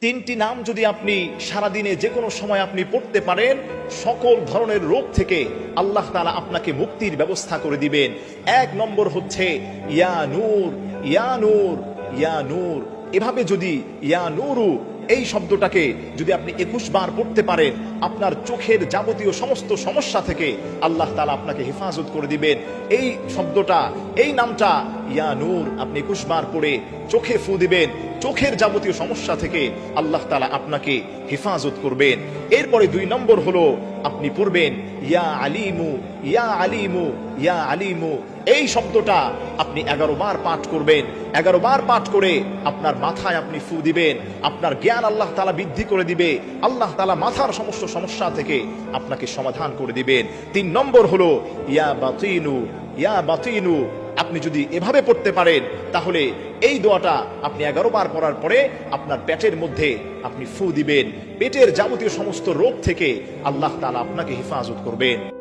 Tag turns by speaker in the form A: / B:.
A: তিনটি নাম যদি আপনি সারাদিনে যে কোনো সময় আপনি পড়তে পারেন, সকল ধরনের রোগ থেকে আল্লাহ তাআলা আপনাকে মুক্তির ব্যবস্থা করে দিবেন। এক নম্বর হচ্ছে ইয়া নূর, ইয়া নূর, ইয়া নূর। এভাবে যদি ইয়া নূরু এই শব্দটাকে যদি আপনি 21 বার পড়তে পারেন, আপনার চোখের যাবতীয় সমস্ত সমস্যা থেকে আল্লাহ তাআলা আপনাকে হেফাজত করে দিবেন। এই শব্দটা, এই নামটা ইয়া নূর আপনি 21 বার পড়ে চোখে ফু দিবেন, চোখের যাবতীয় সমস্যা থেকে আল্লাহ তাআলা আপনাকে হেফাজত করবেন। এরপরে 2 নম্বর হলো আপনি পড়বেন ইয়া আলিমু, ইয়া আলিমু, ইয়া আলিমু। এই শব্দটা আপনি 11 বার পাঠ করবেন। 11 বার পাঠ করে আপনার মাথায় আপনি ফু দিবেন, আপনার জ্ঞান আল্লাহ তাআলা বৃদ্ধি করে দিবে। আল্লাহ তাআলা মাথার সমস্ত সমস্যা থেকে আপনাকে সমাধান করে দিবেন। 3 নম্বর হলো ইয়া বাতিনু, ইয়া বাতিনু। আপনি যদি এভাবে পড়তে পারেন তাহলে এই দোয়াটা আপনি 11 বার পড়ার পরে আপনার পেটের মধ্যে আপনি ফু দিবেন। পেটের যাবতীয় সমস্ত রোগ থেকে আল্লাহ তাআলা আপনাকে হেফাজত করবেন।